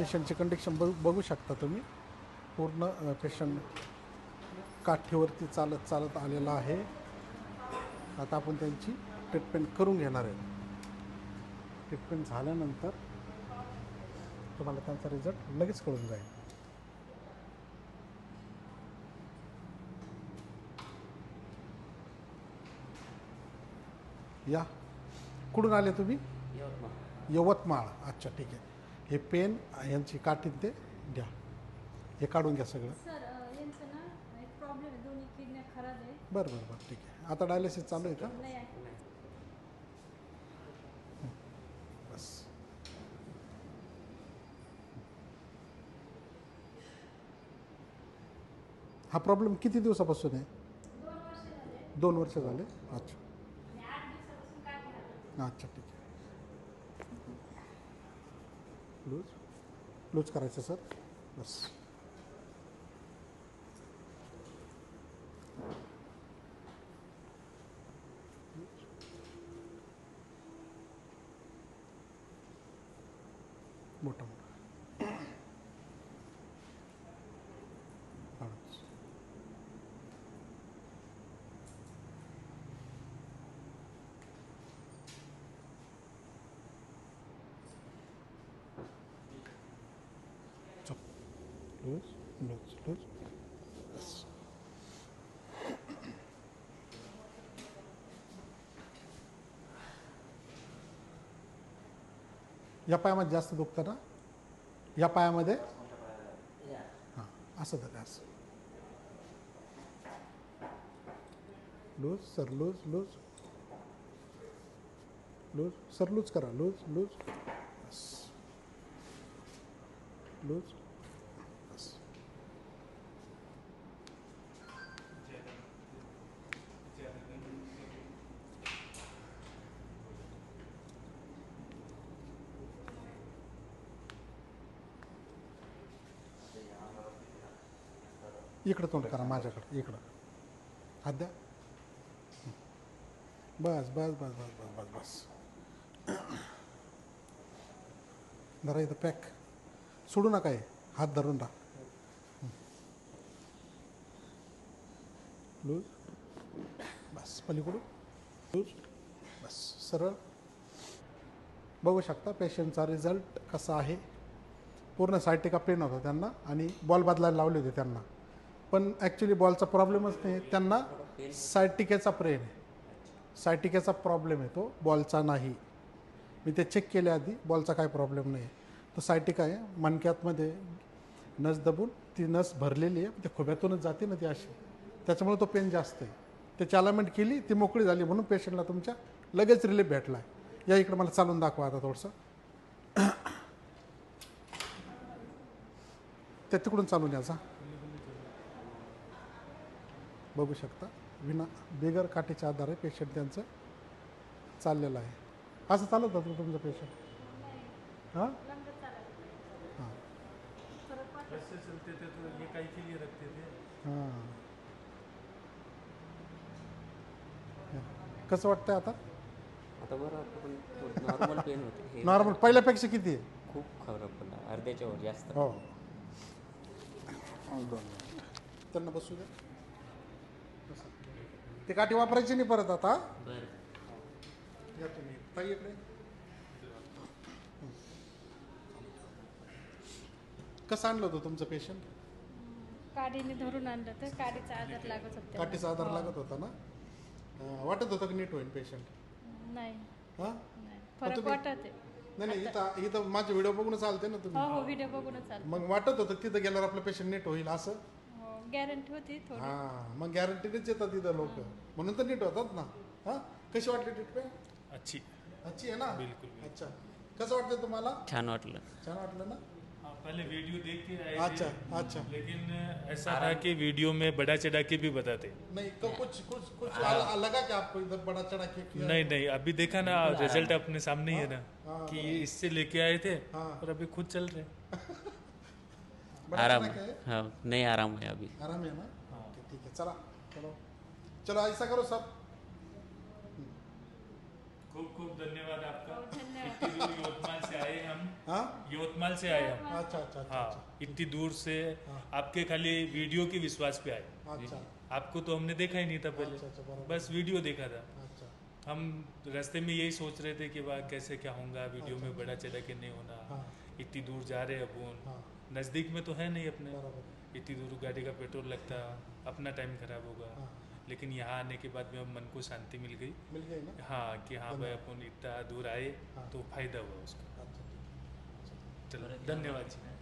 पेशंटची कंडिशन बघू शकता तुम्ही. पूर्ण पेशंट काठीवरती चालत चालत आलेला आहे. आता आपण त्यांची ट्रीटमेंट करून घेणार आहे. ट्रीटमेंट झाल्यानंतर तुम्हाला त्यांचा रिझल्ट लगेच कळून जाईल. या, कुठून आले तुम्ही? यवतमाळ. अच्छा, ठीक आहे. हे पेन यांची काठी ते द्या, हे काढून घ्या सगळं. सर यांचं ना एक प्रॉब्लेम आहे, दोन्ही किडन्या खराब आहे. बरं बरं बरं, ठीक आहे. आता डायलिसिस चालू आहे का? नाही आहे. बस. हा प्रॉब्लेम किती दिवसापासून आहे? 2 वर्ष झाले. अच्छा अच्छा, ठीक आहे. लूज करायचं सर. बस. मोठा मोठा. लूज. बस. या पायामध्ये जास्त दुखतं ना? या पायामध्ये? हां, असं झालं असं. Loose sir, loose sir, loose करा. लूज बस. लूज बस. इकडं तोंड करा, माझ्याकडं. इकडं हात द्या. बस बस बस बस बस बस बस. जरा इथं पॅक सोडू नका, आहे हात धरून राहा. लूज बस. पलीकडून लूज बस. सरळ. बघू शकता पेशंटचा रिझल्ट कसा आहे. पूर्ण सायटिका पेन होता त्यांना आणि बॉल बदलायला लावले होते त्यांना, पण ॲक्च्युली बॉलचा प्रॉब्लेमच नाही. त्यांना सायटिकेचा पेन आहे. सायटिकेचा प्रॉब्लेम आहे तो, बॉलचा नाही. मी ते चेक केले आधी, बॉलचा काय प्रॉब्लेम नाही. तो सायटिका आहे. मणक्यातमध्ये नस दबून ती नस भरलेली आहे, ते खोब्यातूनच जाते ना ती अशी, त्याच्यामुळे तो पेन जास्त आहे. त्याची अलाइनमेंट केली, ती मोकळी झाली, म्हणून पेशंटला तुमच्या लगेच रिलीफ भेटला आहे. या इकडं मला चालून दाखवा आता थोडंसं. त्या तिकडून चालून याचा. बघू शकता बिगर काठीच्या आधारे पेशंट त्यांचं चाललेलं आहे. असं चालत होतं तुमचं पेशंट? हां हां चलते थे तो ये काई के लिए रखते थे. हां. कसं वाटतंय आता? आता बरं वाटतं, पण नॉर्मल पेन होते. नॉर्मल पहिल्यापेक्षा किती आहे? खूप खराब पडला, अर्ध्याच्या वर जास्त. हो. त्यांना बसू द्या. ते काठी वापरायची नाही परत आता. बरं. या तुम्ही ताई इकडे. कसं आणलं होतं तुमचं पेशंट? काडीने धरून आणलं तर काडीचा आधार लागत होता. काठीचा आधार लागत होता ना? वाटत होतं की नीट होईल पेशंट? नाही हां, नाही, फरक तुम्ही- वाटत आहे. नाही इथं माझे व्हिडिओ बघून चालते ना हो तुम्ही? हो, व्हिडिओ बघूनच चालतं. मग वाटत होतं तिथं गेल्यावर आपलं पेशंट नीट होईल असं? हो, गॅरंटी होती थोडी. हां, मग गॅरंटीनेच येतात तिथं लोक, म्हणून तर नीट होतात ना. हां, कशी वाटली ट्रीटमेंट? अच्छी. अच्छी आहे ना? बिल्कुल. अच्छा, कसं वाटतं तुम्हाला? छान वाटलं. छान वाटलं ना? हाँ, पहले वीडियो देख के आए अच्छा थे, अच्छा. लेकिन ऐसा था कि वीडियो में बड़ा चढ़ा के भी बताते. नहीं तो कुछ लगा कि आपको इधर बड़ा चढ़ा के किया? नहीं नहीं, अभी देखा ना रिजल्ट अपने सामने ही है ना, हाँ, कि ये इससे लेके आए थे हाँ. और अभी खुद चल रहे. बड़ा आराम चढ़ा के है? हाँ, नहीं आराम है अभी. आराम है ना? हाँ. ठीक है, चला चलो चलो ऐसा करो सब. खूब खूब धन्यवाद आपका. हो, धन्यवाद. इतनी दूर यवतमाळ से आए हम. हाँ यवतमाल से आए हम। अच्छा अच्छा अच्छा हाँ, इतनी दूर से हाँ। आपके खाली वीडियो के विश्वास पे आए। अच्छा आपको तो हमने देखा ही नहीं था पहले, अच्छा, अच्छा, बराबर। बस वीडियो देखा था। अच्छा हम रास्ते में यही सोच रहे थे कि वाह कैसे क्या होगा, वीडियो में बड़ा चढ़ा के नहीं होना, हाँ इतनी दूर जा रहे हैं अपन, हाँ नज़दीक में तो है नहीं अपने, बराबर इतनी दूर गाड़ी का पेट्रोल लगता, अपना टाइम खराब होगा। हाँ लेकिन यहाँ आने के बाद में अब मन को शांति मिल गई। मिल गई ना हाँ कि हाँ भाई अपन इतना दूर आए हाँ। तो फायदा हुआ उसका। अच्छा ठीक है। चलो धन्यवाद जी।